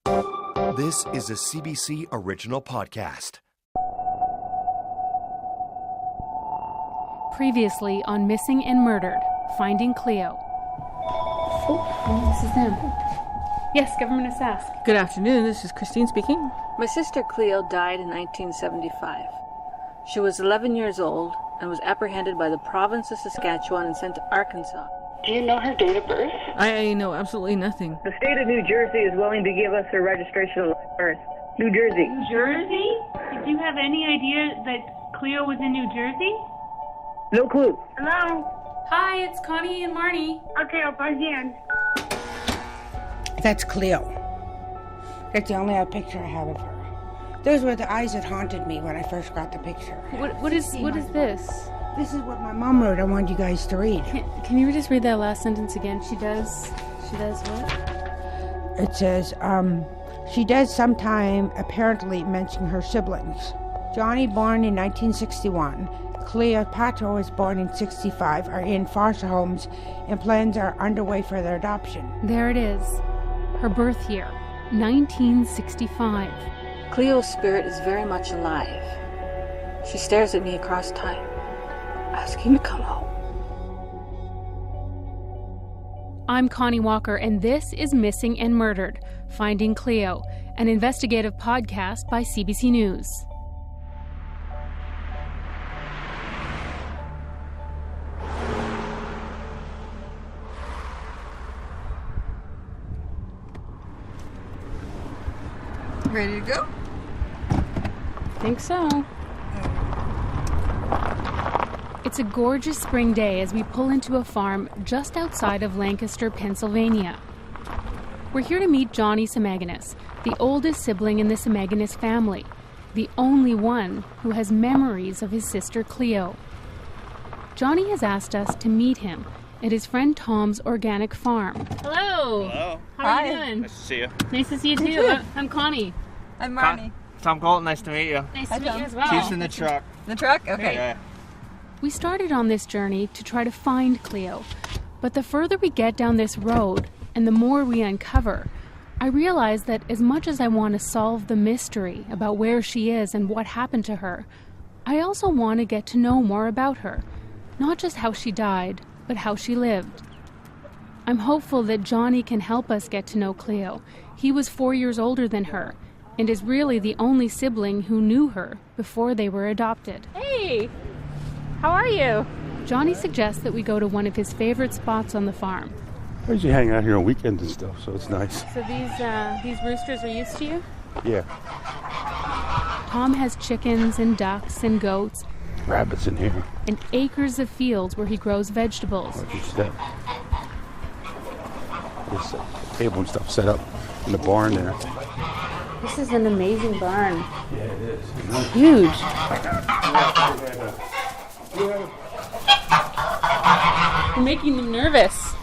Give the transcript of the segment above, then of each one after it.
This is a CBC original podcast. Previously on Missing and Murdered, Finding Cleo. Oh, this is them. Yes, government is asked. Good afternoon, this is Christine speaking. My sister Cleo died in 1975. She was 11 years old and was apprehended by the province of Saskatchewan and sent to Arkansas. Do you know her date of birth? I know absolutely nothing. The state of New Jersey is willing to give us her registration of birth. New Jersey. New Jersey? Did you have any idea that Cleo was in New Jersey? No clue. Hello? Hi, it's Connie and Marnie. Okay, I'll buzz you in. That's Cleo. That's the only picture I have of her. Those were the eyes that haunted me when I first got the picture. What is this? This is what my mom wrote. I wanted you guys to read. Can you just read that last sentence again? She does what? It says, she does sometime apparently mention her siblings. Johnny, born in 1961. Cleopatra was born in 65, are in foster homes, and plans are underway for their adoption. There it is. Her birth year, 1965. Cleo's spirit is very much alive. She stares at me across time, asking to come home. I'm Connie Walker, and this is Missing and Murdered, Finding Cleo, an investigative podcast by CBC News. Ready to go? Think so. It's a gorgeous spring day as we pull into a farm just outside of Lancaster, Pennsylvania. We're here to meet Johnny Semeganis, the oldest sibling in the Semeganis family, the only one who has memories of his sister Cleo. Johnny has asked us to meet him at his friend Tom's organic farm. Hello. Hello. How are you doing? Nice to see you. Nice to see you too. I'm Connie. I'm Marnie. Tom Colton, nice to meet you. Nice to meet you as well. Chief's in the truck. The truck? Okay. Yeah. We started on this journey to try to find Cleo, but the further we get down this road and the more we uncover, I realize that as much as I want to solve the mystery about where she is and what happened to her, I also want to get to know more about her, not just how she died, but how she lived. I'm hopeful that Johnny can help us get to know Cleo. He was 4 years older than her and is really the only sibling who knew her before they were adopted. Hey, how are you? Johnny suggests that we go to one of his favorite spots on the farm. I usually hang out here on weekends and stuff, so it's nice. So these roosters are used to you? Yeah. Tom has chickens and ducks and goats. Rabbits in here. And acres of fields where he grows vegetables. Watch your step. This table and stuff set up in the barn there. This is an amazing barn. Yeah, it is. Huge. You're making me nervous.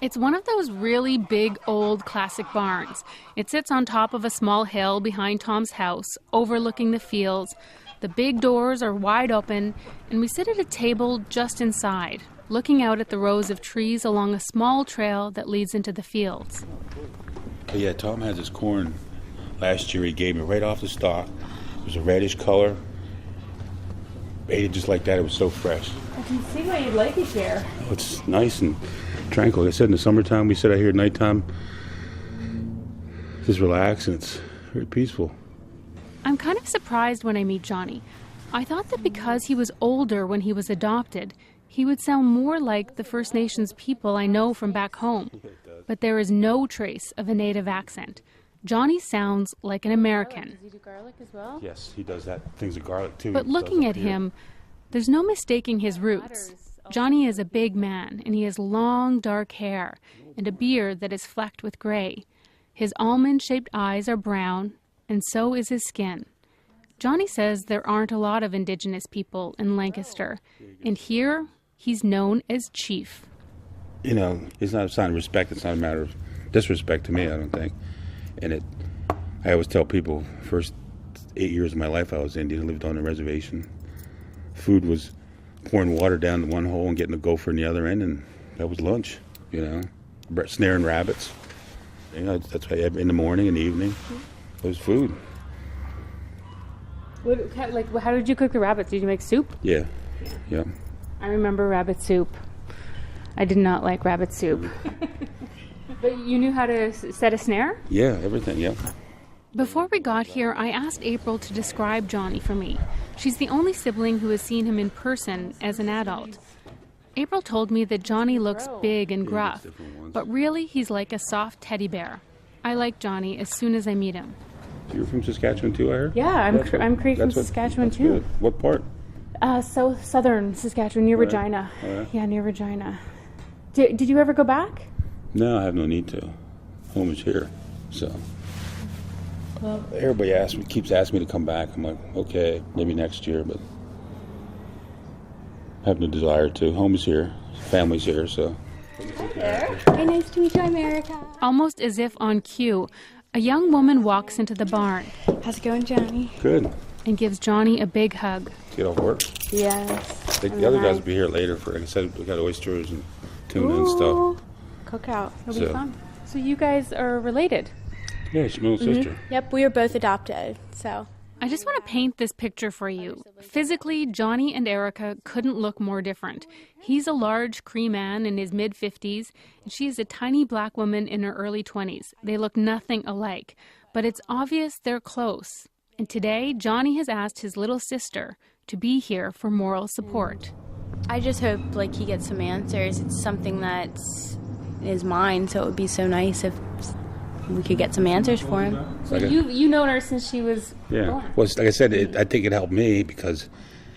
It's one of those really big, old, classic barns. It sits on top of a small hill behind Tom's house, overlooking the fields. The big doors are wide open, and we sit at a table just inside, looking out at the rows of trees along a small trail that leads into the fields. But yeah, Tom has his corn. Last year he gave me right off the stalk. It was a reddish color. Ate it just like that. It was so fresh. I can see why you like it here. Oh, it's nice and tranquil. Like I said, in the summertime, we sit out here at nighttime. Just relax, and it's very peaceful. I'm kind of surprised when I meet Johnny. I thought that because he was older when he was adopted, he would sound more like the First Nations people I know from back home. But there is no trace of a native accent. Johnny sounds like an American. Does he do garlic as well? Yes, he does that. Things of garlic, too. But looking at him, there's no mistaking his roots. Johnny is a big man, and he has long, dark hair and a beard that is flecked with gray. His almond-shaped eyes are brown, and so is his skin. Johnny says there aren't a lot of Indigenous people in Lancaster, and here he's known as Chief. You know, it's not a sign of respect. It's not a matter of disrespect to me, I don't think. And I always tell people, first 8 years of my life I was Indian, I lived on a reservation. Food was pouring water down one hole and getting a gopher in the other end, and that was lunch, you know. Snaring rabbits. You know, that's why in the morning and the evening, it was food. How did you cook the rabbits? Did you make soup? Yeah. Yeah. I remember rabbit soup. I did not like rabbit soup. But you knew how to set a snare? Yeah, everything, yeah. Before we got here, I asked April to describe Johnny for me. She's the only sibling who has seen him in person as an adult. April told me that Johnny looks big and gruff, but really he's like a soft teddy bear. I like Johnny as soon as I meet him. You're from Saskatchewan too, I heard? Yeah, I'm Cree from Saskatchewan too. Good. What part? Southern Saskatchewan, near Regina. Right. Yeah, near Regina. Did you ever go back? No, I have no need to. Home is here, so. Well, everybody keeps asking me to come back. I'm like, okay, maybe next year, but I have no desire to. Home is here, family's here, so. Hi there. Hey, nice to meet you, America. Almost as if on cue, a young woman walks into the barn. How's it going, Johnny? Good. And gives Johnny a big hug. Get off work? Yes. The other guys will be here later for, like I said, we got oysters and tuna and stuff. Cookout. It'll be fun. So you guys are related? Yeah, she's my little sister. Yep, we were both adopted, so. I just want to paint this picture for you. Physically, Johnny and Erica couldn't look more different. He's a large Cree man in his mid-50s, and she is a tiny black woman in her early 20s. They look nothing alike, but it's obvious they're close. And today, Johnny has asked his little sister to be here for moral support. I just hope, he gets some answers. It's something that's in his mind, so it would be so nice if we could get some answers for him. So you've known her since she was born. Well, like I said, I think it helped me because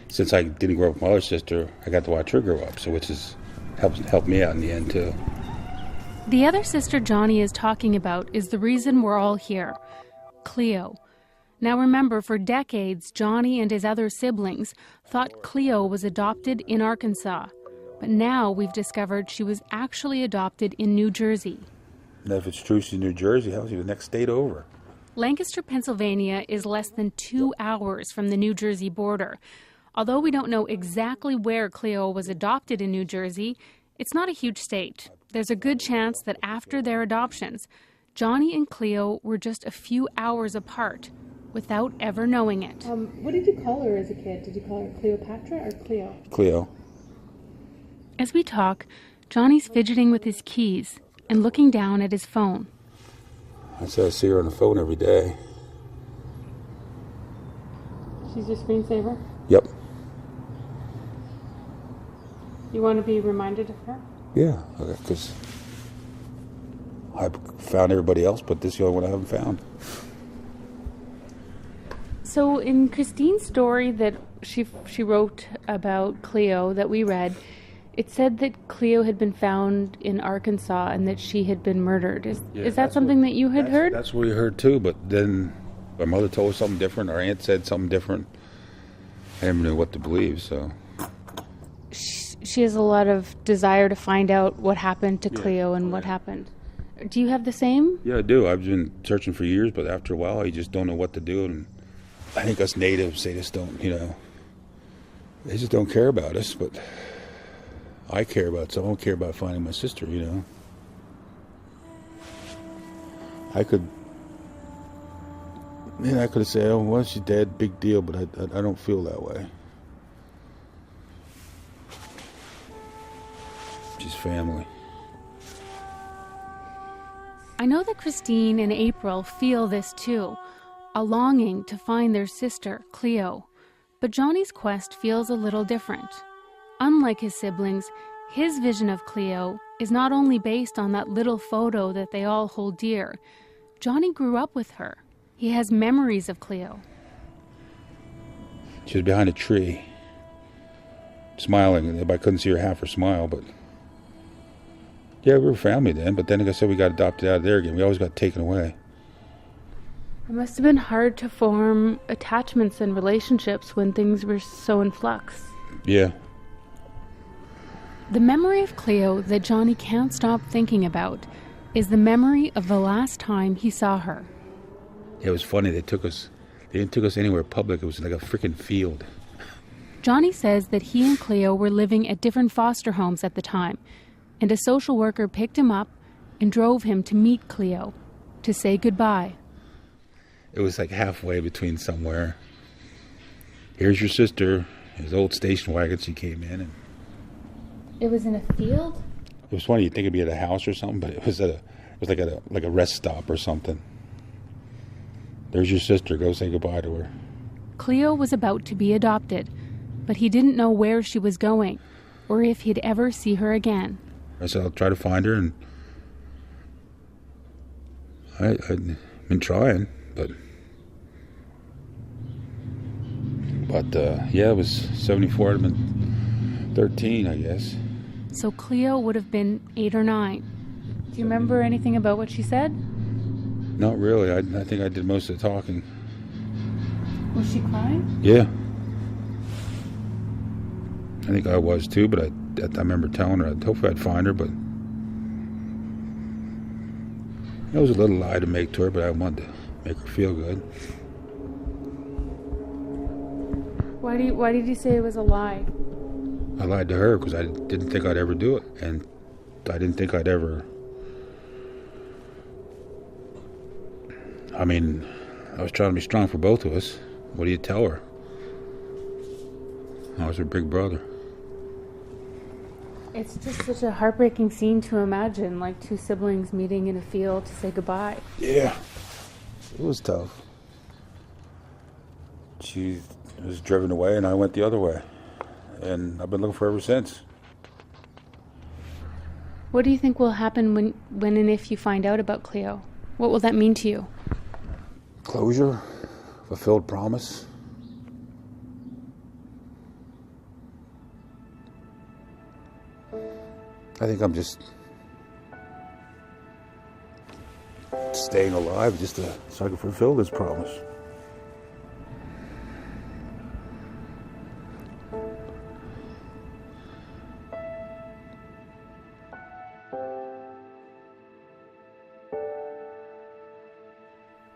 since I didn't grow up with my other sister, I got to watch her grow up, so which has helped me out in the end, too. The other sister Johnny is talking about is the reason we're all here, Cleo. Now remember, for decades, Johnny and his other siblings thought Cleo was adopted in Arkansas. But now we've discovered she was actually adopted in New Jersey. Now, if it's true she's in New Jersey, how's she the next state over? Lancaster, Pennsylvania is less than 2 hours from the New Jersey border. Although we don't know exactly where Cleo was adopted in New Jersey, it's not a huge state. There's a good chance that after their adoptions, Johnny and Cleo were just a few hours apart without ever knowing it. What did you call her as a kid? Did you call her Cleopatra or Cleo? Cleo. As we talk, Johnny's fidgeting with his keys and looking down at his phone. I said I see her on the phone every day. She's your screensaver? Yep. You want to be reminded of her? Yeah, because I found everybody else, but this is the only one I haven't found. So in Christine's story that she wrote about Cleo that we read, it said that Cleo had been found in Arkansas and that she had been murdered. Is that something that you had heard? That's what we heard too, but then our mother told us something different, our aunt said something different. I never knew what to believe, so. She has a lot of desire to find out what happened to Cleo and what happened. Do you have the same? Yeah, I do. I've been searching for years, but after a while, you just don't know what to do. And I think us natives, they just don't, they just don't care about us, but I care about it, so I don't care about finding my sister, I could say, oh, well, she's dead, big deal, but I don't feel that way. She's family. I know that Christine and April feel this too, a longing to find their sister, Cleo. But Johnny's quest feels a little different. Unlike his siblings, his vision of Cleo is not only based on that little photo that they all hold dear. Johnny grew up with her. He has memories of Cleo. She was behind a tree, smiling. I couldn't see her half her smile, but yeah, we were family then. But then, like I said, we got adopted out of there again. We always got taken away. It must have been hard to form attachments and relationships when things were so in flux. Yeah. The memory of Cleo that Johnny can't stop thinking about is the memory of the last time he saw her. It was funny. They didn't take us anywhere public. It was like a freaking field. Johnny says that he and Cleo were living at different foster homes at the time, and a social worker picked him up and drove him to meet Cleo. to say goodbye. It was like halfway between somewhere. Here's your sister, his old station wagon. She came in, and It was in a field? it was funny. You'd think it'd be at a house or something, but it was like a rest stop or something. There's your sister. Go say goodbye to her. Cleo was about to be adopted, but he didn't know where she was going or if he'd ever see her again. I said I'll try to find her, and I've been trying, but yeah, it was 74. I'd have been 13, I guess. So Cleo would have been 8 or 9. Do you remember anything about what she said? Not really. I think I did most of the talking. Was she crying? Yeah. I think I was too, but I remember telling her hopefully I'd find her, but it was a little lie to make to her, but I wanted to make her feel good. Why did you say it was a lie? I lied to her because I didn't think I'd ever do it, and I didn't think I'd ever... I mean, I was trying to be strong for both of us. What do you tell her? I was her big brother. It's just such a heartbreaking scene to imagine, like two siblings meeting in a field to say goodbye. Yeah, it was tough. She was driven away and I went the other way. And I've been looking for her ever since. What do you think will happen when and if you find out about Cleo? What will that mean to you? Closure, fulfilled promise. I think I'm just staying alive just so I can fulfill this promise.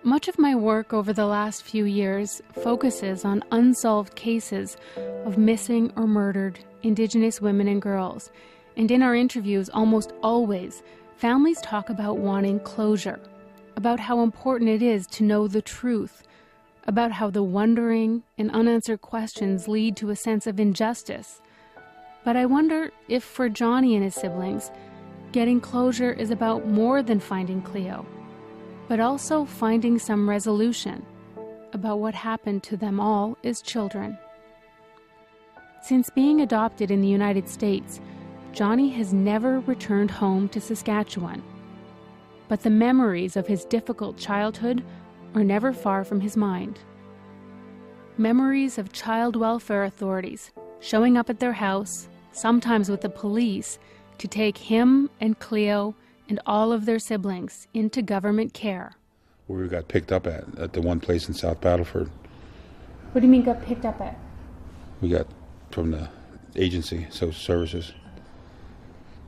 Much of my work over the last few years focuses on unsolved cases of missing or murdered Indigenous women and girls. And in our interviews, almost always, families talk about wanting closure, about how important it is to know the truth, about how the wondering and unanswered questions lead to a sense of injustice. But I wonder if for Johnny and his siblings, getting closure is about more than finding Cleo, but also finding some resolution about what happened to them all as children. Since being adopted in the United States, Johnny has never returned home to Saskatchewan. But the memories of his difficult childhood are never far from his mind. Memories of child welfare authorities showing up at their house, sometimes with the police, to take him and Cleo and all of their siblings into government care. Where we got picked up at the one place in South Battleford. What do you mean got picked up at? We got from the agency, social services.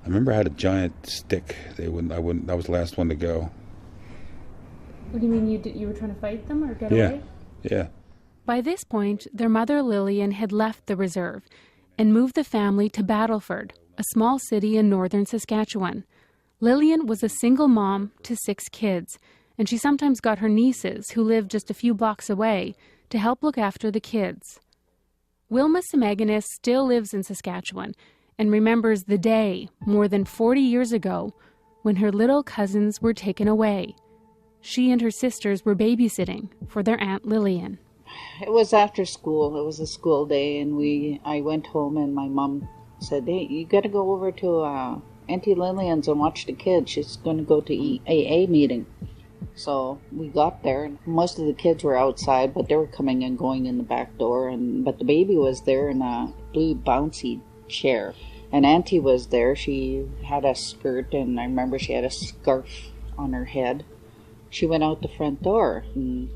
I remember I had a giant stick. I was the last one to go. What do you mean you were trying to fight them or get Yeah. away? Yeah. By this point, their mother Lillian had left the reserve and moved the family to Battleford, a small city in northern Saskatchewan. Lillian was a single mom to 6 kids, and she sometimes got her nieces, who lived just a few blocks away, to help look after the kids. Wilma Semeganis still lives in Saskatchewan and remembers the day, more than 40 years ago, when her little cousins were taken away. She and her sisters were babysitting for their Aunt Lillian. It was after school. It was a school day, and I went home, and my mom said, "Hey, you got to go over to Auntie Lillian's and watch the kids. She's going to go to AA meeting." So we got there, and most of the kids were outside, but they were coming and going in the back door. But the baby was there in a blue bouncy chair, and Auntie was there. She had a skirt, and I remember she had a scarf on her head. She went out the front door, and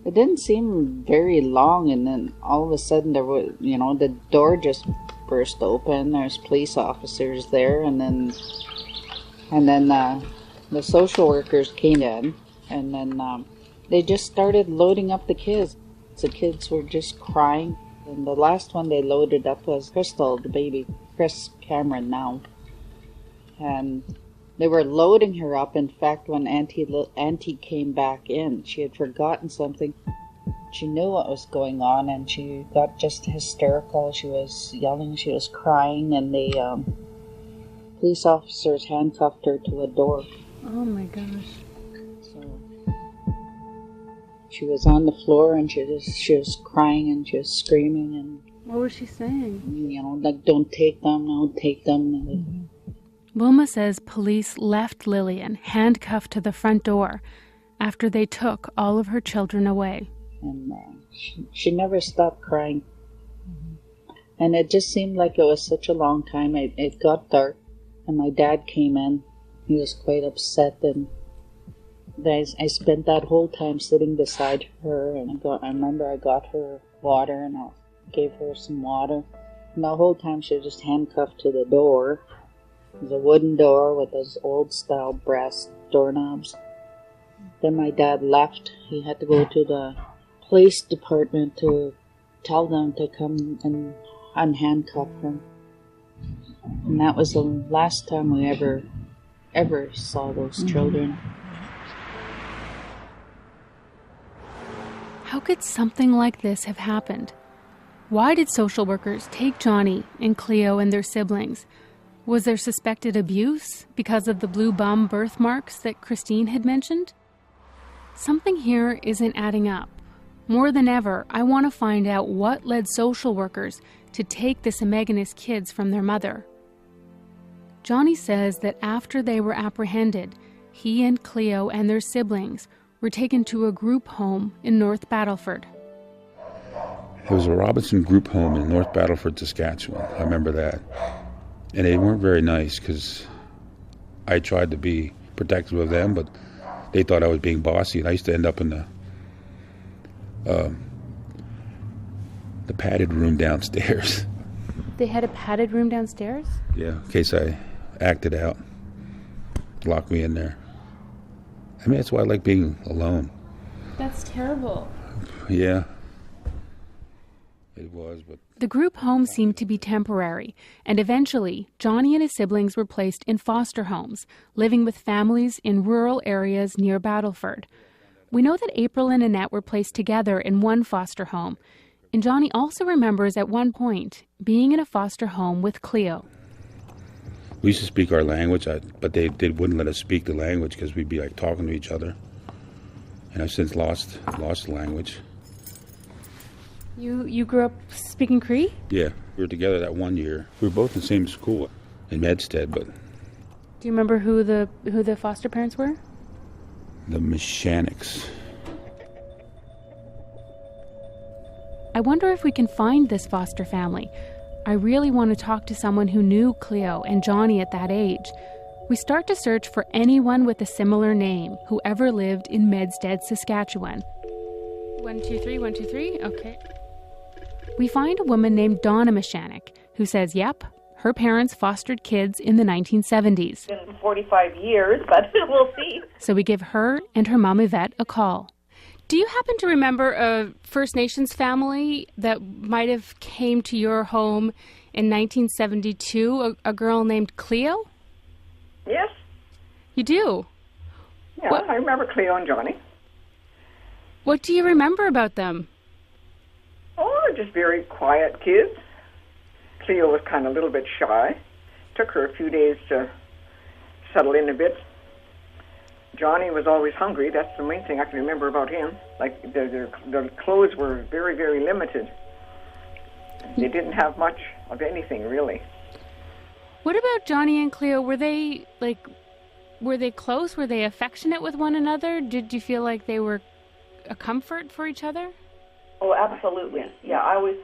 it didn't seem very long, and then all of a sudden there was, the door just burst open. There's police officers there, and then the social workers came in, and then they just started loading up the kids. The kids were just crying, and the last one they loaded up was Crystal, the baby, Chris Cameron now. And They were loading her up. In fact, when Auntie came back in, she had forgotten something. She knew what was going on, and she got just hysterical. She was yelling, she was crying, and the police officers handcuffed her to a door. Oh my gosh. So she was on the floor, and she was crying, and she was screaming, and what was she saying? You know, like, don't take them, don't take them. Mm-hmm. Wilma says police left Lillian handcuffed to the front door after they took all of her children away. And she never stopped crying. And it just seemed like it was such a long time. It got dark, and my dad came in. He was quite upset, and I spent that whole time sitting beside her, and I remember I got her water, and I gave her some water. And the whole time she was just handcuffed to the door. It was a wooden door with those old-style brass doorknobs. Then my dad left. He had to go to the police department to tell them to come and unhandcuff her. And that was the last time we ever saw those children. How could something like this have happened? Why did social workers take Johnny and Cleo and their siblings? Was there suspected abuse because of the blue bum birthmarks that Christine had mentioned? Something here isn't adding up. More than ever, I want to find out what led social workers to take the Semeganis kids from their mother. Johnny says that after they were apprehended, he and Cleo and their siblings were taken to a group home in North Battleford. There was a Robinson group home in North Battleford, Saskatchewan. I remember that. And they weren't very nice because I tried to be protective of them, but they thought I was being bossy, and I used to end up in the padded room downstairs. They had a padded room downstairs? Yeah, in case I acted out. Lock me in there. I mean, that's why I like being alone. That's terrible. Yeah. It was, but... The group home seemed to be temporary, and eventually, Johnny and his siblings were placed in foster homes, living with families in rural areas near Battleford. We know that April and Annette were placed together in one foster home, and Johnny also remembers at one point being in a foster home with Cleo. We used to speak our language, but they wouldn't let us speak the language because we'd be like talking to each other. And I've since lost the language. You grew up speaking Cree? Yeah, we were together that one year. We were both in the same school in Medstead, but... Do you remember who the foster parents were? The Mechanics. I wonder if we can find this foster family. I really want to talk to someone who knew Cleo and Johnny at that age. We start to search for anyone with a similar name who ever lived in Medstead, Saskatchewan. 123, 123, okay. We find a woman named Donna Mechanic who says, yep, her parents fostered kids in the 1970s. It's been 45 years, but we'll see. So we give her and her mom Yvette a call. Do you happen to remember a First Nations family that might have came to your home in 1972, a girl named Cleo? Yes. You do? Yeah, I remember Cleo and Johnny. What do you remember about them? Oh, just very quiet kids. Cleo was kind of a little bit shy. Took her a few days to settle in a bit. Johnny was always hungry. That's the main thing I can remember about him. Like, their clothes were very, very limited. They didn't have much of anything, really. What about Johnny and Cleo? Were they close? Were they affectionate with one another? Did you feel like they were a comfort for each other? Oh, absolutely. Yeah, I always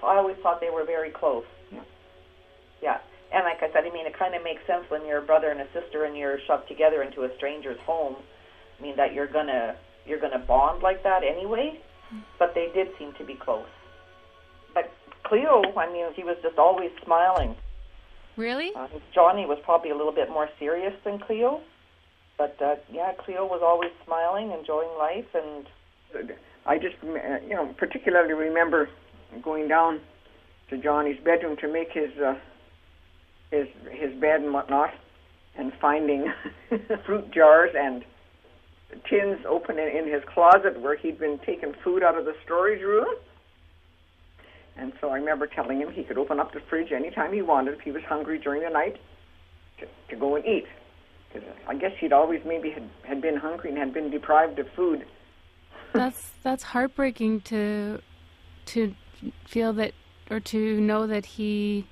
thought they were very close. Yeah. And like I said, I mean, it kind of makes sense when you're a brother and a sister and you're shoved together into a stranger's home. I mean, that you're gonna bond like that anyway. But they did seem to be close. But Cleo, I mean, she was just always smiling. Really? Johnny was probably a little bit more serious than Cleo. But yeah, Cleo was always smiling, enjoying life, and I just, particularly remember going down to Johnny's bedroom to make his bed and whatnot, and finding fruit jars and tins open in his closet where he'd been taking food out of the storage room. And so I remember telling him he could open up the fridge anytime he wanted if he was hungry during the night to go and eat. Because I guess he'd always maybe had been hungry and had been deprived of food. That's heartbreaking to feel that, or to know that he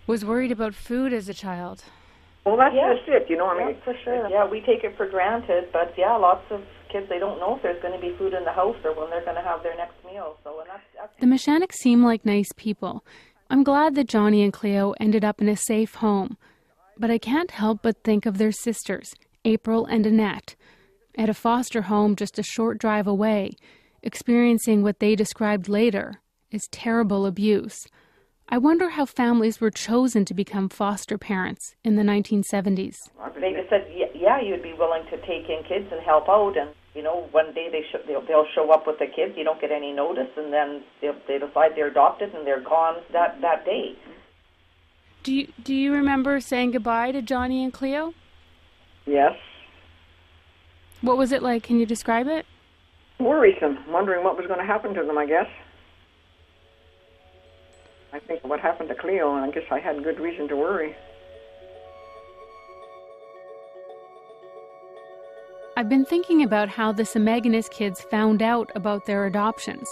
was worried about food as a child. Well, that's just it, you know. I mean, for sure. Yeah, we take it for granted, but yeah, lots of kids, they don't know if there's going to be food in the house or when they're going to have their next meal. So, and that's The Mechanics seem like nice people. I'm glad that Johnny and Cleo ended up in a safe home, but I can't help but think of their sisters, April and Annette, at a foster home just a short drive away, experiencing what they described later as terrible abuse. I wonder how families were chosen to become foster parents in the 1970s. They just said, yeah, you'd be willing to take in kids and help out, and you know, one day they'll show up with the kids. You don't get any notice, and then they decide they're adopted, and they're gone that day. Do you remember saying goodbye to Johnny and Cleo? Yes. What was it like? Can you describe it? Worrisome, wondering what was going to happen to them, I guess. I think what happened to Cleo, and I guess I had good reason to worry. I've been thinking about how the Semeganis kids found out about their adoptions.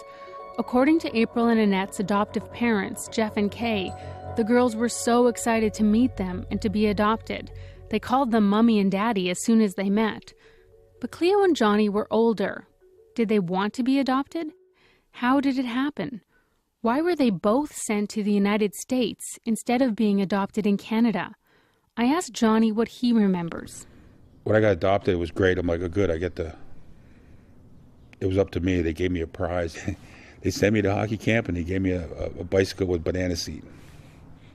According to April and Annette's adoptive parents, Jeff and Kay, the girls were so excited to meet them and to be adopted. They called them Mummy and Daddy as soon as they met. But Cleo and Johnny were older. Did they want to be adopted? How did it happen? Why were they both sent to the United States instead of being adopted in Canada? I asked Johnny what he remembers. When I got adopted, it was great. I'm like, oh, good, it was up to me. They gave me a prize. They sent me to hockey camp, and they gave me a bicycle with banana seat.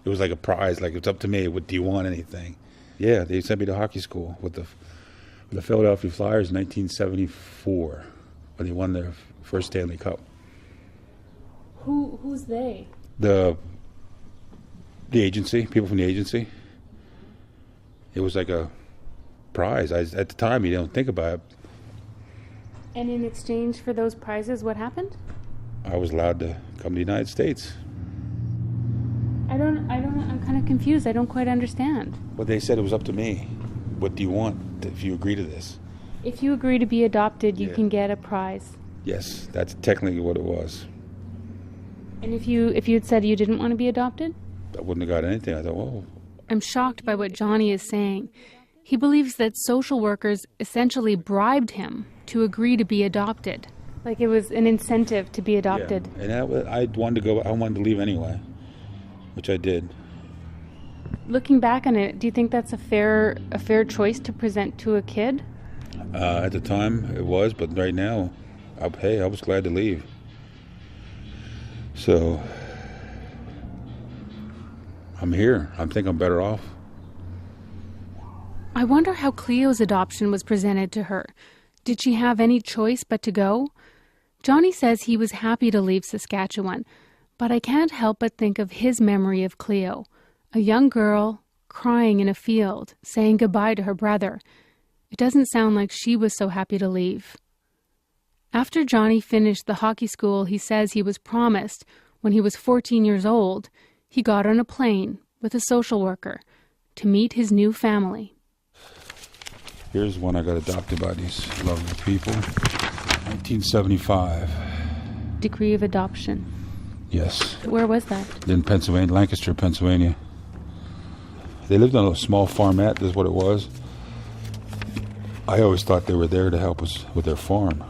It was like a prize, like it's up to me. What do you want, anything? Yeah, they sent me to hockey school with the Philadelphia Flyers in 1974 when they won their first Stanley Cup. Who's they? The agency, people from the agency. It was like a prize. At the time, you don't think about it. And in exchange for those prizes, what happened? I was allowed to come to the United States. I'm kind of confused. I don't quite understand. But they said it was up to me. What do you want if you agree to this? If you agree to be adopted, you can get a prize. Yes, that's technically what it was. And if you had said you didn't want to be adopted? I wouldn't have got anything. I thought, well... I'm shocked by what Johnny is saying. He believes that social workers essentially bribed him to agree to be adopted. Like it was an incentive to be adopted. Yeah. And I wanted to go. I wanted to leave anyway, which I did. Looking back on it, do you think that's a fair choice to present to a kid? At the time, it was, but right now, I was glad to leave. So, I'm here. I think I'm better off. I wonder how Cleo's adoption was presented to her. Did she have any choice but to go? Johnny says he was happy to leave Saskatchewan, but I can't help but think of his memory of Cleo, a young girl crying in a field, saying goodbye to her brother. It doesn't sound like she was so happy to leave. After Johnny finished the hockey school he says he was promised when he was 14 years old, he got on a plane with a social worker to meet his new family. Here's when I got adopted by these lovely people. 1975. Decree of adoption. Yes. Where was that? In Pennsylvania, Lancaster, Pennsylvania. They lived on a small farmette, that's what it was. I always thought they were there to help us with their farm.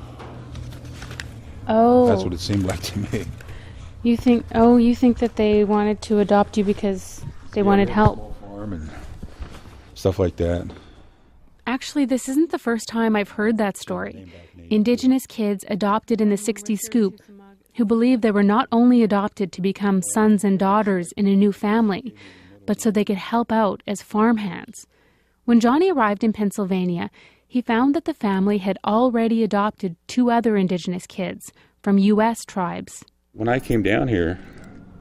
Oh. That's what it seemed like to me. You think that they wanted to adopt you because they wanted help. Small farm and stuff like that. Actually, this isn't the first time I've heard that story. Indigenous kids adopted in the 60s scoop who believed they were not only adopted to become sons and daughters in a new family, but so they could help out as farmhands. When Johnny arrived in Pennsylvania, he found that the family had already adopted 2 other Indigenous kids from U.S. tribes. When I came down here,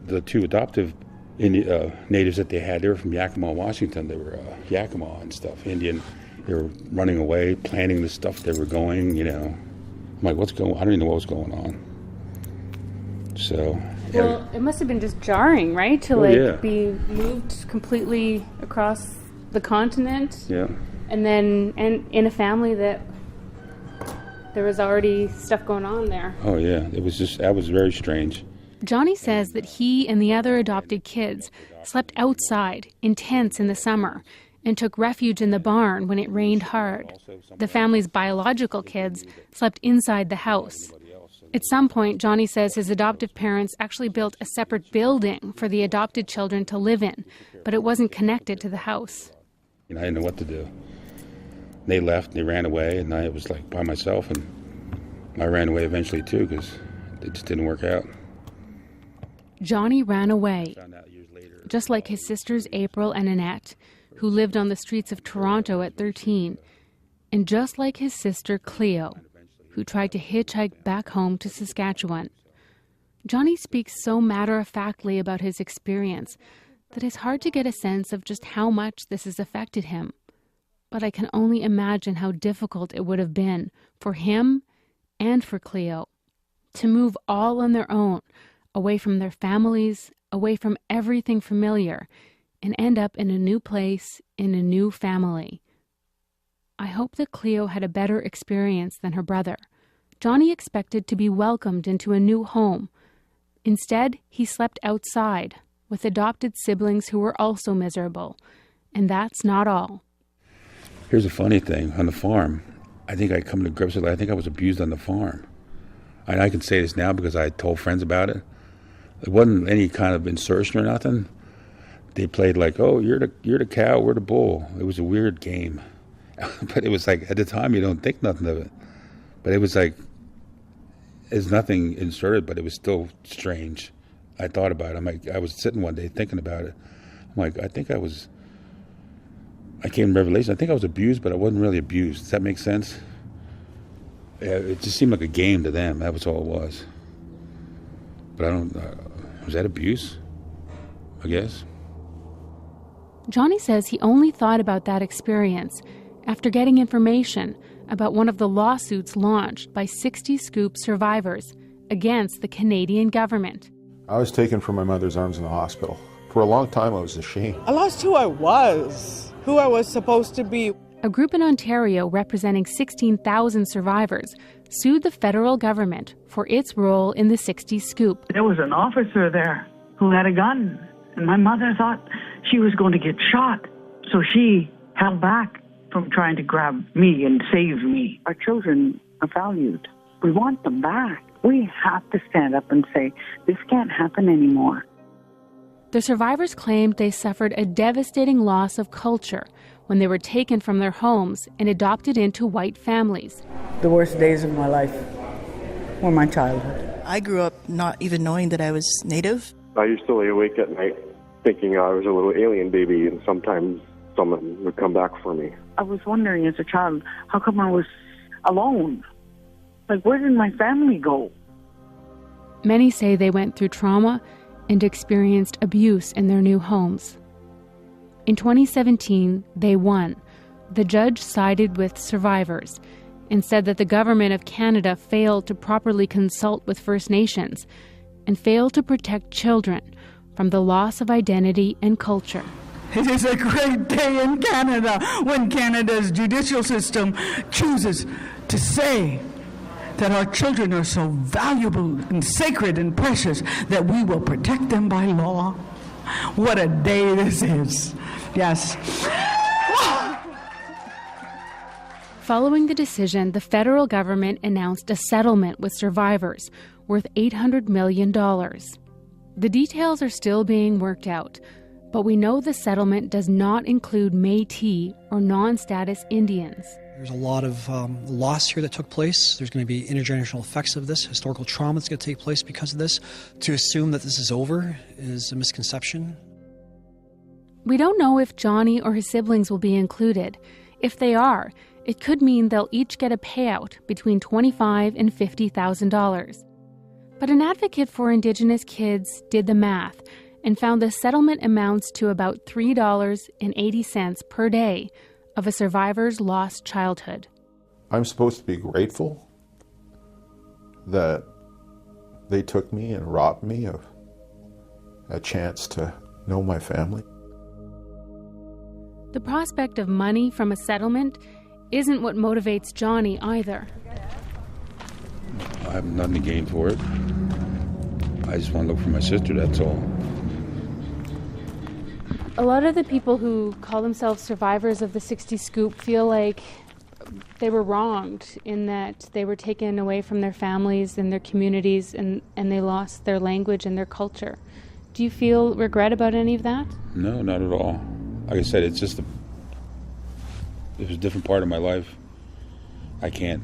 the 2 adoptive natives that they had. They were from Yakima, Washington. They were Yakima and stuff, Indian. They were running away, planning the stuff they were going, I'm like, what's going on? I don't even know what was going on. So... Well, it must have been just jarring, right? To be moved completely across the continent. Yeah. And then in a family that there was already stuff going on there. Oh, yeah. That was very strange. Johnny says that he and the other adopted kids slept outside in tents in the summer and took refuge in the barn when it rained hard. The family's biological kids slept inside the house. At some point, Johnny says his adoptive parents actually built a separate building for the adopted children to live in, but it wasn't connected to the house. I didn't know what to do. They left, and they ran away, and I was like by myself, and I ran away eventually too because it just didn't work out. Johnny ran away, just like his sisters April and Annette, who lived on the streets of Toronto at 13, and just like his sister Cleo, who tried to hitchhike back home to Saskatchewan. Johnny speaks so matter-of-factly about his experience that it's hard to get a sense of just how much this has affected him. But I can only imagine how difficult it would have been for him and for Cleo to move all on their own, away from their families, away from everything familiar, and end up in a new place, in a new family. I hope that Cleo had a better experience than her brother. Johnny expected to be welcomed into a new home. Instead, he slept outside with adopted siblings who were also miserable. And that's not all. Here's a funny thing. On the farm, I think I come to grips with it. I think I was abused on the farm. And I can say this now because I told friends about it. It wasn't any kind of insertion or nothing. They played like, oh, you're the cow, we're the bull. It was a weird game. But it was like, at the time, you don't think nothing of it. But it was like, there's nothing inserted, but it was still strange. I thought about it. I was sitting one day thinking about it. I'm like, I came to revelation. I think I was abused, but I wasn't really abused. Does that make sense? It just seemed like a game to them. That was all it was. But I don't, was that abuse? I guess. Johnny says he only thought about that experience after getting information about one of the lawsuits launched by 60 Scoop survivors against the Canadian government. I was taken from my mother's arms in the hospital. For a long time, I was ashamed. I lost who I was supposed to be. A group in Ontario representing 16,000 survivors sued the federal government for its role in the 60 Scoop. There was an officer there who had a gun, and my mother thought she was going to get shot, so she held back from trying to grab me and save me. Our children are valued. We want them back. We have to stand up and say, this can't happen anymore. The survivors claimed they suffered a devastating loss of culture when they were taken from their homes and adopted into white families. The worst days of my life were my childhood. I grew up not even knowing that I was Native. I used to lay awake at night thinking I was a little alien baby, and sometimes someone would come back for me. I was wondering as a child, how come I was alone? Like, where did my family go? Many say they went through trauma and experienced abuse in their new homes. In 2017, they won. The judge sided with survivors and said that the government of Canada failed to properly consult with First Nations and failed to protect children from the loss of identity and culture. It is a great day in Canada when Canada's judicial system chooses to say that our children are so valuable and sacred and precious that we will protect them by law. What a day this is. Yes. Following the decision, the federal government announced a settlement with survivors worth $800 million. The details are still being worked out, but we know the settlement does not include Métis or non-status Indians. There's a lot of loss here that took place. There's going to be intergenerational effects of this, historical trauma that's going to take place because of this. To assume that this is over is a misconception. We don't know if Johnny or his siblings will be included. If they are, it could mean they'll each get a payout between $25,000 and $50,000. But an advocate for Indigenous kids did the math and found the settlement amounts to about $3.80 per day of a survivor's lost childhood. I'm supposed to be grateful that they took me and robbed me of a chance to know my family. The prospect of money from a settlement isn't what motivates Johnny either. I have nothing to gain for it. I just want to look for my sister, that's all. A lot of the people who call themselves survivors of the 60 scoop feel like they were wronged in that they were taken away from their families and their communities and they lost their language and their culture. Do you feel regret about any of that? No, not at all. Like I said, it was a different part of my life. I can't,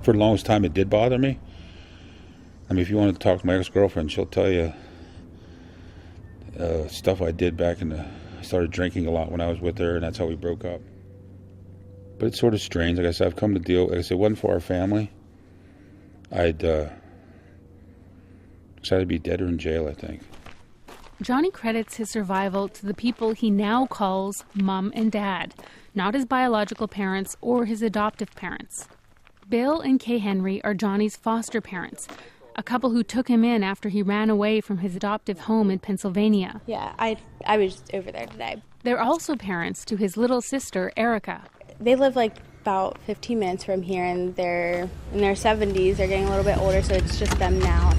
for the longest time it did bother me. I mean, if you want to talk to my ex-girlfriend, she'll tell you stuff I did back I started drinking a lot when I was with her, and that's how we broke up. But it's sort of strange. Like I said, I've come to deal, like I said, it wasn't for our family, I'd decided to be dead or in jail, I think. Johnny credits his survival to the people he now calls Mom and Dad, not his biological parents or his adoptive parents. Bill and Kay Henry are Johnny's foster parents, a couple who took him in after he ran away from his adoptive home in Pennsylvania. Yeah, I was over there today. They're also parents to his little sister, Erica. They live like about 15 minutes from here, and they're in their 70s. They're getting a little bit older, so it's just them now.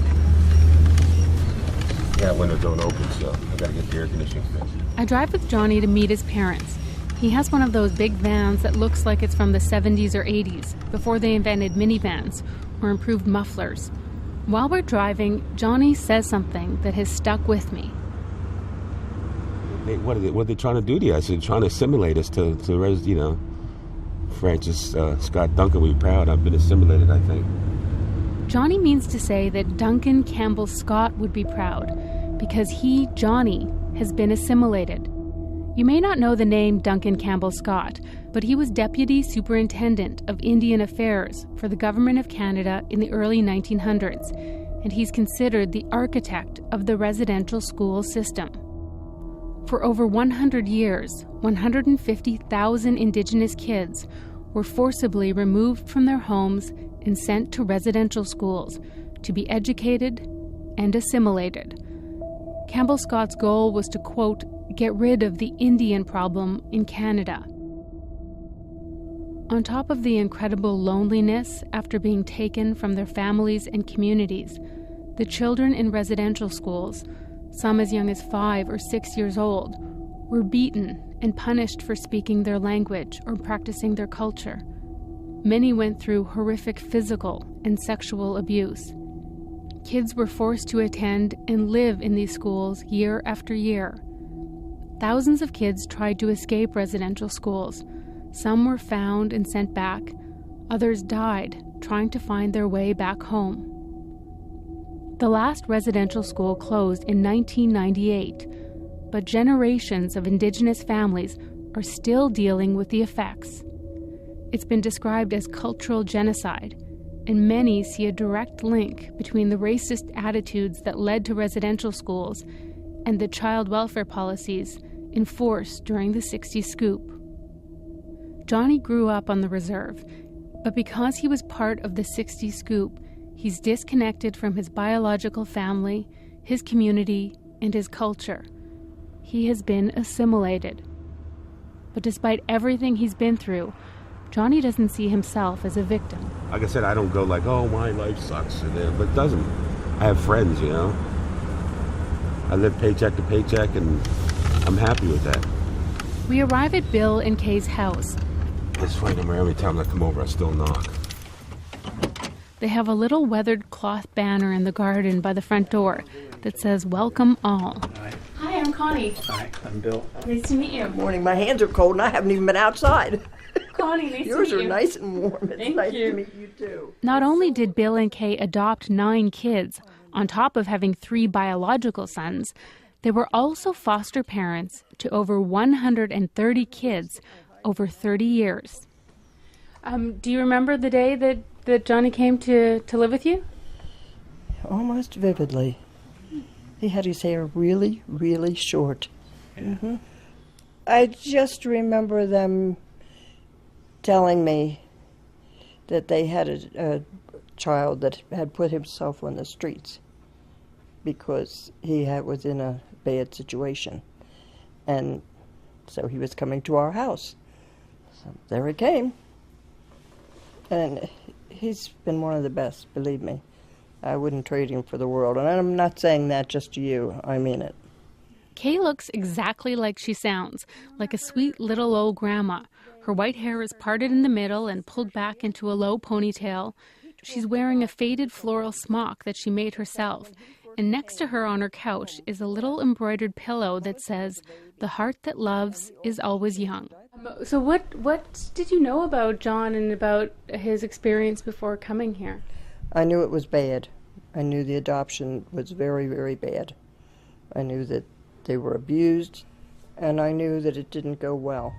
Yeah, windows don't open, so I gotta get the air conditioning fixed. I drive with Johnny to meet his parents. He has one of those big vans that looks like it's from the 70s or 80s, before they invented minivans or improved mufflers. While we're driving, Johnny says something that has stuck with me. What are they trying to do to you? I said, trying to assimilate us to Francis Scott Duncan would be proud. I've been assimilated, I think. Johnny means to say that Duncan Campbell Scott would be proud because he, Johnny, has been assimilated. You may not know the name Duncan Campbell Scott, but he was Deputy Superintendent of Indian Affairs for the Government of Canada in the early 1900s, and he's considered the architect of the residential school system. For over 100 years, 150,000 Indigenous kids were forcibly removed from their homes and sent to residential schools to be educated and assimilated. Campbell Scott's goal was to, quote, get rid of the Indian problem in Canada. On top of the incredible loneliness after being taken from their families and communities, the children in residential schools, some as young as 5 or 6 years old, were beaten and punished for speaking their language or practicing their culture. Many went through horrific physical and sexual abuse. Kids were forced to attend and live in these schools year after year. Thousands of kids tried to escape residential schools. Some were found and sent back. Others died trying to find their way back home. The last residential school closed in 1998, but generations of Indigenous families are still dealing with the effects. It's been described as cultural genocide, and many see a direct link between the racist attitudes that led to residential schools and the child welfare policies enforced during the 60s scoop. Johnny grew up on the reserve, but because he was part of the 60s scoop, he's disconnected from his biological family, his community, and his culture. He has been assimilated. But despite everything he's been through, Johnny doesn't see himself as a victim. Like I said, I don't go like, oh, my life sucks, but it doesn't. I have friends, I live paycheck to paycheck, and I'm happy with that. We arrive at Bill and Kay's house. It's funny, every time I come over, I still knock. They have a little weathered cloth banner in the garden by the front door that says, "Welcome all." Hi, I'm Connie. Hi, I'm Bill. Nice to meet you. Good morning. My hands are cold and I haven't even been outside. Connie, nice Yours to meet you. are nice and warm. It's Thank nice you. to meet you too. Not only did Bill and Kay adopt 9 kids, on top of having 3 biological sons, they were also foster parents to over 130 kids over 30 years. Do you remember the day that Johnny came to live with you? Almost vividly. He had his hair really, really short. Yeah. I just remember them telling me that they had a child that had put himself on the streets because he was in a bad situation. And so he was coming to our house. So there he came. And he's been one of the best, believe me. I wouldn't trade him for the world. And I'm not saying that just to you. I mean it. Kay looks exactly like she sounds, like a sweet little old grandma. Her white hair is parted in the middle and pulled back into a low ponytail. She's wearing a faded floral smock that she made herself. And next to her on her couch is a little embroidered pillow that says, "The heart that loves is always young." So what did you know about John and about his experience before coming here? I knew it was bad. I knew the adoption was very, very bad. I knew that they were abused, and I knew that it didn't go well.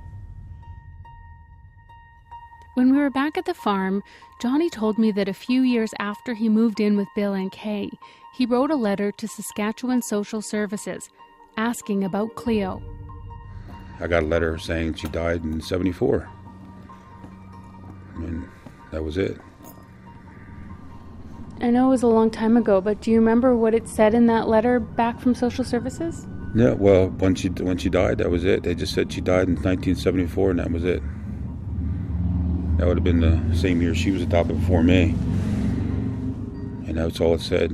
When we were back at the farm, Johnny told me that a few years after he moved in with Bill and Kay, he wrote a letter to Saskatchewan Social Services asking about Cleo. I got a letter saying she died in 74. And that was it. I know it was a long time ago, but do you remember what it said in that letter back from Social Services? Yeah, well, when she died, that was it. They just said she died in 1974, and that was it. That would have been the same year she was adopted before me. And that's all it said.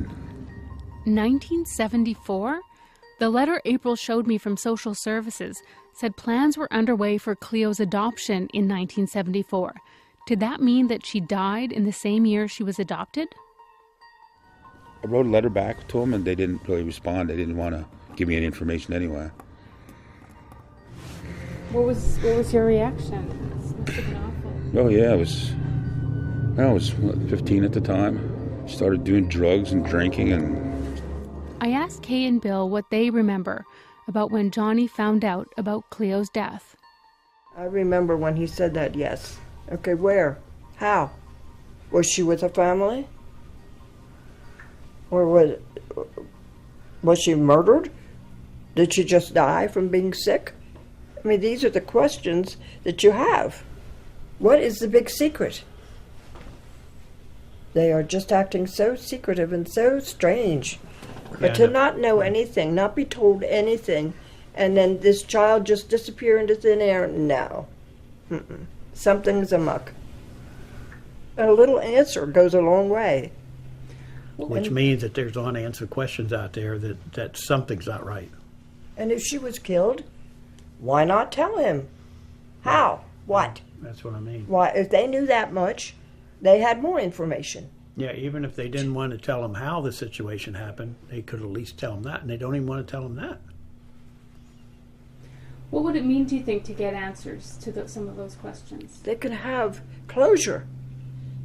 1974? The letter April showed me from Social Services said plans were underway for Cleo's adoption in 1974. Did that mean that she died in the same year she was adopted? I wrote a letter back to them, and they didn't really respond. They didn't want to give me any information anyway. What was your reaction? This must have been awful. Oh yeah, I was 15 at the time. Started doing drugs and drinking, and I asked Kay and Bill what they remember about when Johnny found out about Cleo's death. I remember when he said that, yes. Okay, where? How? Was she with a family? Or was she murdered? Did she just die from being sick? I mean, these are the questions that you have. What is the big secret? They are just acting so secretive and so strange. But to not know anything, not be told anything, and then this child just disappear into thin air, no. Something's amok. And a little answer goes a long way. Which means that there's unanswered questions out there that something's not right. And if she was killed, why not tell him? How? What? That's what I mean. Why? If they knew that much, they had more information. Yeah, even if they didn't want to tell him how the situation happened, they could at least tell him that, and they don't even want to tell him that. What would it mean, do you think, to get answers to some of those questions? They could have closure.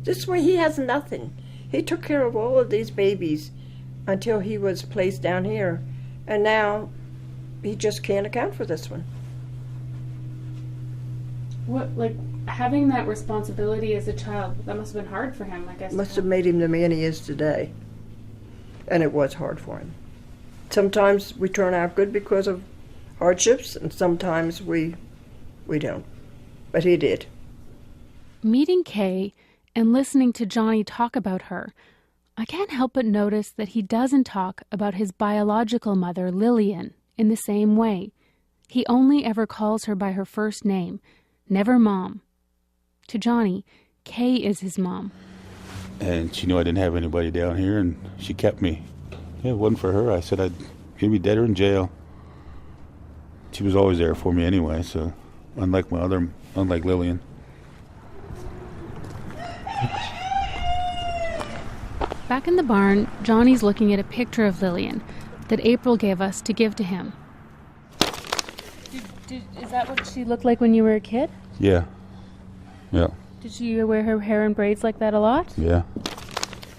This way he has nothing. He took care of all of these babies until he was placed down here, and now he just can't account for this one. What, like, having that responsibility as a child, that must have been hard for him, I guess. Must have made him the man he is today. And it was hard for him. Sometimes we turn out good because of hardships, and sometimes we don't. But he did. Meeting Kay and listening to Johnny talk about her, I can't help but notice that he doesn't talk about his biological mother, Lillian, in the same way. He only ever calls her by her first name, never Mom. To Johnny, Kay is his mom. And she knew I didn't have anybody down here, and she kept me. Yeah, it wasn't for her. I said I'd be dead or in jail. She was always there for me anyway, so unlike Lillian. Back in the barn, Johnny's looking at a picture of Lillian that April gave us to give to him. Is that what she looked like when you were a kid? Yeah. Did she wear her hair in braids like that a lot? Yeah.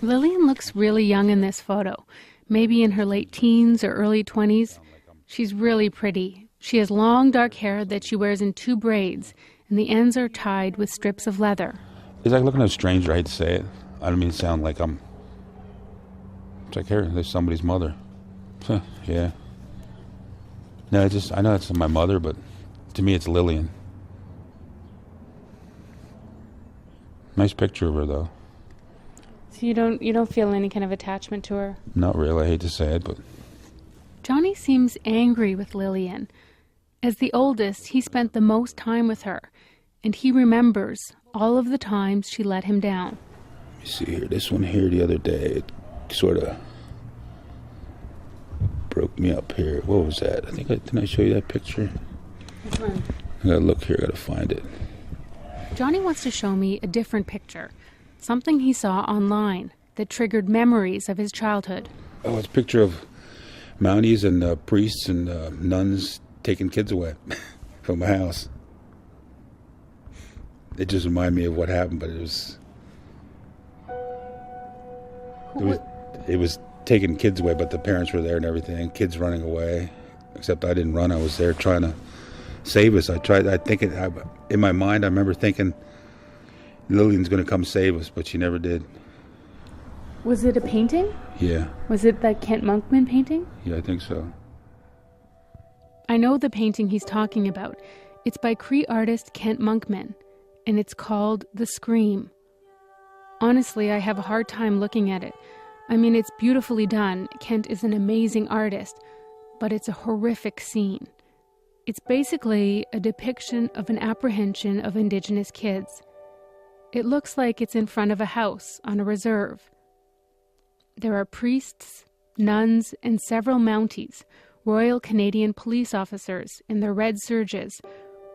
Lillian looks really young in this photo, maybe in her late teens or early 20s. She's really pretty. She has long dark hair that she wears in 2 braids, and the ends are tied with strips of leather. It's like looking at a stranger, I hate to say it. I don't mean to sound like it's like, here, there's somebody's mother. Yeah. No, I know it's my mother, but to me it's Lillian. Nice picture of her, though. So you don't feel any kind of attachment to her? Not really. I hate to say it, but Johnny seems angry with Lillian. As the oldest, he spent the most time with her, and he remembers all of the times she let him down. let me see here. This one here the other day, it sort of broke me up here. What was that? Didn't I show you that picture? Which one? I gotta look here. I gotta find it. Johnny wants to show me a different picture, something he saw online that triggered memories of his childhood. Oh, it's a picture of Mounties and priests and nuns taking kids away from my house. It just reminded me of what happened, but it was taking kids away, but the parents were there and everything, kids running away, except I didn't run. I was there trying to save us. In my mind, I remember thinking Lillian's going to come save us, but she never did. Was it a painting? Yeah. Was it that Kent Monkman painting? Yeah, I think so. I know the painting he's talking about. It's by Cree artist Kent Monkman, and it's called The Scream. Honestly, I have a hard time looking at it. I mean, it's beautifully done. Kent is an amazing artist, but it's a horrific scene. It's basically a depiction of an apprehension of Indigenous kids. It looks like it's in front of a house on a reserve. There are priests, nuns, and several Mounties, Royal Canadian police officers in their red serges,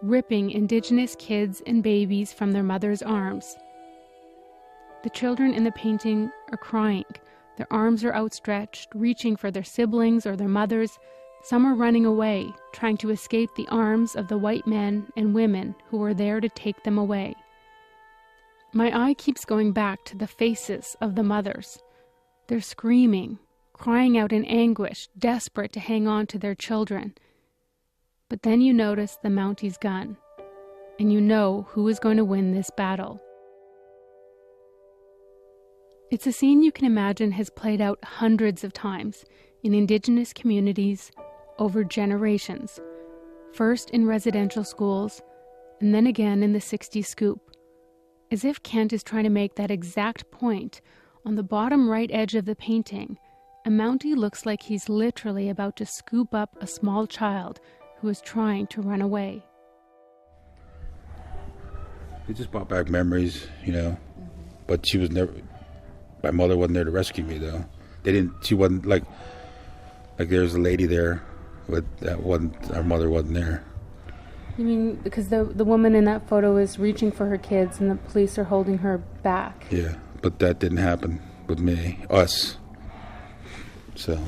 ripping Indigenous kids and babies from their mothers' arms. The children in the painting are crying. Their arms are outstretched, reaching for their siblings or their mothers. Some are running away, trying to escape the arms of the white men and women who were there to take them away. My eye keeps going back to the faces of the mothers. They're screaming, crying out in anguish, desperate to hang on to their children. But then you notice the Mountie's gun, and you know who is going to win this battle. It's a scene you can imagine has played out hundreds of times in Indigenous communities over generations, first in residential schools, and then again in the 60s scoop. As if Kent is trying to make that exact point, on the bottom right edge of the painting, a Mountie looks like he's literally about to scoop up a small child who is trying to run away. It just brought back memories, but she was never... My mother wasn't there to rescue me, though. She wasn't like there's a lady there, but our mother wasn't there. You mean because the woman in that photo is reaching for her kids and the police are holding her back? Yeah, but that didn't happen with us. So.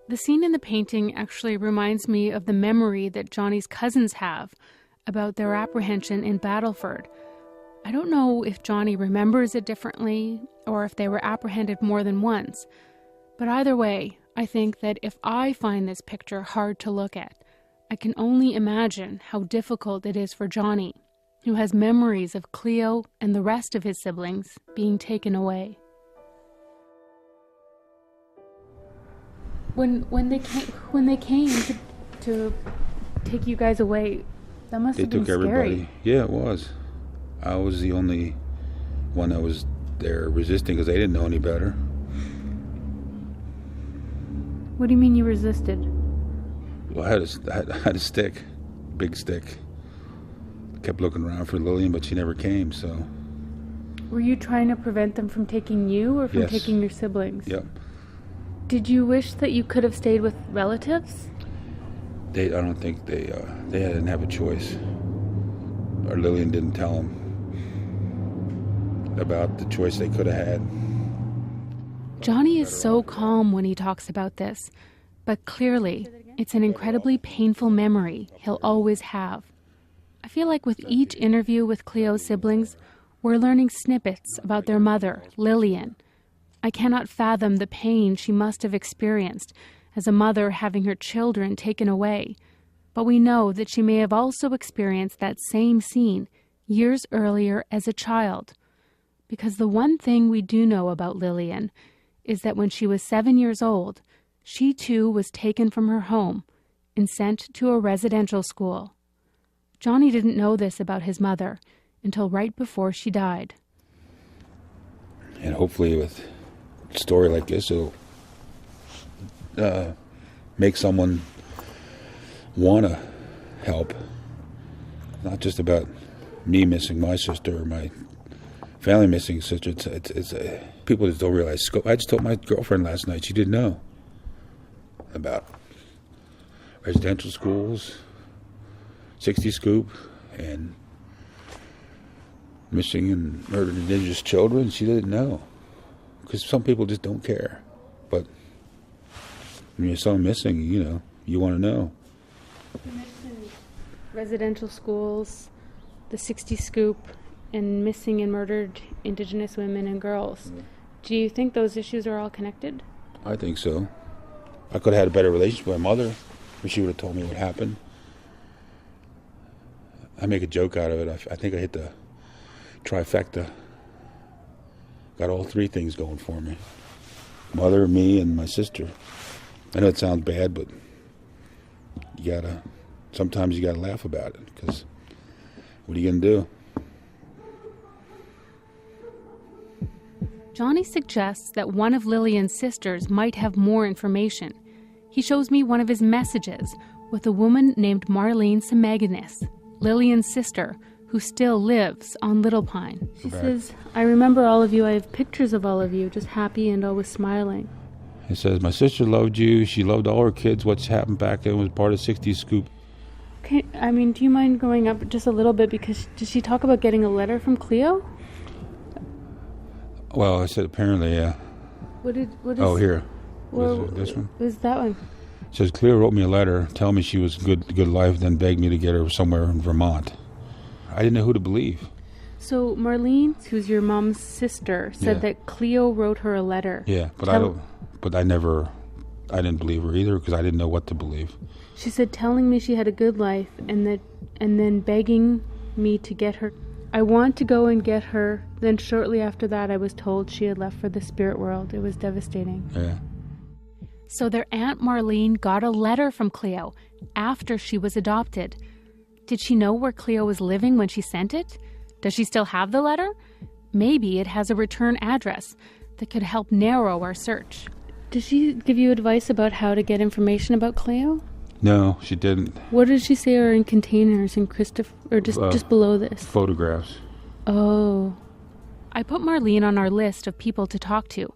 The scene in the painting actually reminds me of the memory that Johnny's cousins have about their apprehension in Battleford. I don't know if Johnny remembers it differently or if they were apprehended more than once, but either way, I think that if I find this picture hard to look at, I can only imagine how difficult it is for Johnny, who has memories of Cleo and the rest of his siblings being taken away. When they came to take you guys away, that must have been scary. They took everybody. Yeah, it was. I was the only one that was there resisting because they didn't know any better. What do you mean you resisted? Well, I had a stick, big stick. Kept looking around for Lillian, but she never came, so. Were you trying to prevent them from taking you or from Yes. taking your siblings? Yep. Did you wish that you could have stayed with relatives? I don't think they didn't have a choice. Or Lillian didn't tell them about the choice they could have had. Johnny is so calm when he talks about this, but clearly it's an incredibly painful memory he'll always have. I feel like with each interview with Cleo's siblings, we're learning snippets about their mother, Lillian. I cannot fathom the pain she must have experienced as a mother having her children taken away, but we know that she may have also experienced that same scene years earlier as a child. Because the one thing we do know about Lillian is that when she was 7 years old, she too was taken from her home and sent to a residential school. Johnny didn't know this about his mother until right before she died. And hopefully with a story like this, it'll make someone want to help. Not just about me missing my sister or my family missing sister. It's people just don't realize scope. I just told my girlfriend last night, she didn't know about residential schools, 60 Scoop, and missing and murdered Indigenous children. She didn't know. Because some people just don't care. But when you're someone missing, you know, you want to know. You mentioned residential schools, the 60 Scoop, and missing and murdered Indigenous women and girls. Do you think those issues are all connected? I think so. I could have had a better relationship with my mother if she would have told me what happened. I make a joke out of it. I think I hit the trifecta. Got all three things going for me. Mother, me, and my sister. I know it sounds bad, but sometimes you gotta laugh about it, because what are you gonna do? Johnny suggests that one of Lillian's sisters might have more information. He shows me one of his messages with a woman named Marlene Semeganis, Lillian's sister, who still lives on Little Pine. She says, "I remember all of you. I have pictures of all of you, just happy and always smiling." It says, "My sister loved you. She loved all her kids. What's happened back then was part of 60 Scoop." Okay, I mean, do you mind going up just a little bit? Because did she talk about getting a letter from Cleo? Well, I said apparently, yeah. What is? Oh, here. Well, this one? Is that one? It says, Cleo wrote me a letter telling me she was good life, then begged me to get her somewhere in Vermont. I didn't know who to believe. So Marlene, who's your mom's sister, said that Cleo wrote her a letter. Yeah, but I didn't believe her either, because I didn't know what to believe. She said telling me she had a good life and then begging me to get her. I want to go and get her. Then shortly after that, I was told she had left for the spirit world. It was devastating. Yeah. So their Aunt Marlene got a letter from Cleo after she was adopted. Did she know where Cleo was living when she sent it? Does she still have the letter? Maybe it has a return address that could help narrow our search. Did she give you advice about how to get information about Cleo? No, she didn't. What did she say are in containers in Christopher, or just below this? Photographs. Oh. I put Marlene on our list of people to talk to.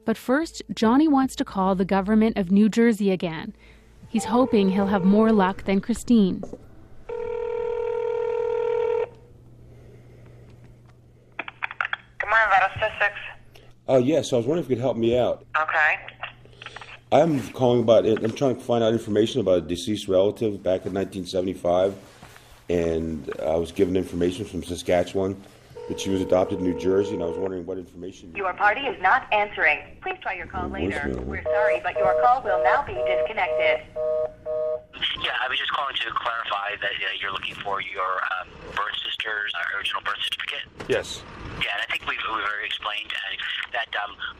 But first, Johnny wants to call the government of New Jersey again. He's hoping he'll have more luck than Christine. Good morning, Vital Statistics. Yes, I was wondering if you could help me out. Okay. I'm calling about it. I'm trying to find out information about a deceased relative back in 1975, and I was given information from Saskatchewan that she was adopted in New Jersey, and I was wondering what information. Your party is not answering. Please try your call later. We're sorry, but your call will now be disconnected. Yeah, I was just calling to clarify that you're looking for your birth sister's original birth certificate. Yes. Yeah, and I think we've already explained that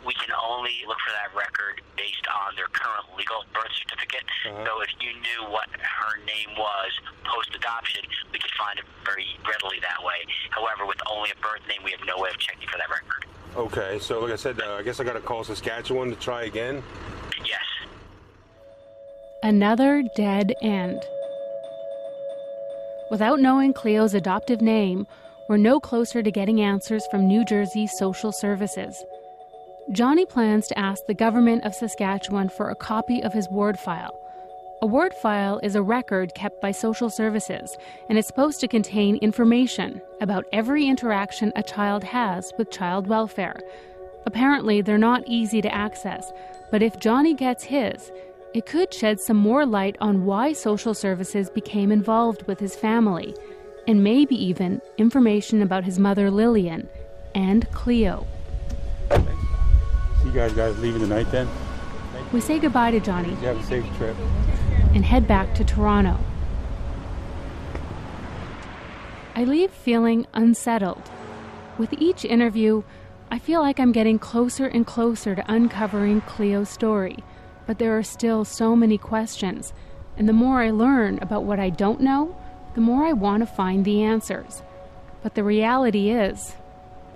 we can only look for that record based on their current legal birth certificate. So if you knew what her name was post-adoption, we could find it very readily that way. However, with only a birth name, we have no way of checking for that record. Okay, so like I said, I guess I got to call Saskatchewan to try again? Yes. Another dead end. Without knowing Cleo's adoptive name, we're no closer to getting answers from New Jersey social services. Johnny plans to ask the government of Saskatchewan for a copy of his ward file. A ward file is a record kept by social services, and it's supposed to contain information about every interaction a child has with child welfare. Apparently, they're not easy to access, but if Johnny gets his, it could shed some more light on why social services became involved with his family, and maybe even information about his mother Lillian and Cleo. So you guys leaving tonight then? We say goodbye to Johnny. You have a safe trip. And head back to Toronto. I leave feeling unsettled. With each interview, I feel like I'm getting closer and closer to uncovering Cleo's story. But there are still so many questions, and the more I learn about what I don't know, the more I want to find the answers. But the reality is,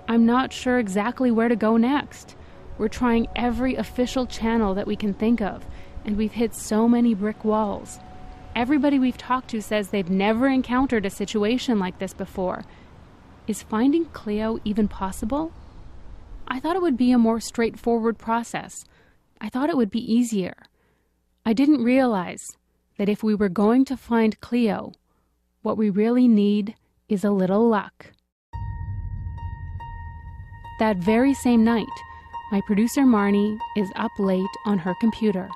I'm not sure exactly where to go next. We're trying every official channel that we can think of, and we've hit so many brick walls. Everybody we've talked to says they've never encountered a situation like this before. Is finding Cleo even possible? I thought it would be a more straightforward process. I thought it would be easier. I didn't realize that if we were going to find Cleo, what we really need is a little luck. That very same night, my producer Marnie is up late on her computer.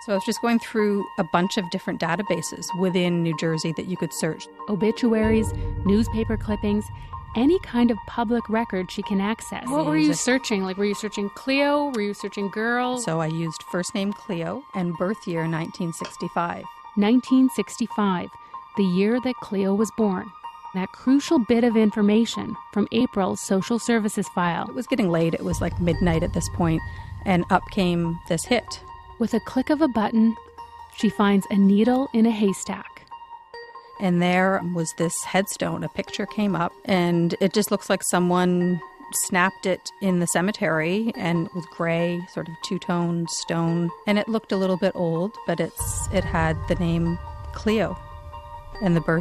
So I was just going through a bunch of different databases within New Jersey that you could search. Obituaries, newspaper clippings, any kind of public record she can access. What were you searching? Like, were you searching Cleo? Were you searching girl? So I used first name Cleo and birth year 1965. 1965, the year that Cleo was born. That crucial bit of information from April's social services file. It was getting late. It was like midnight at this point, and up came this hit. With a click of a button, she finds a needle in a haystack. And there was this headstone. A picture came up, and it just looks like someone snapped it in the cemetery, and it was gray, sort of two-tone stone. And it looked a little bit old, but it had the name Cleo and the birth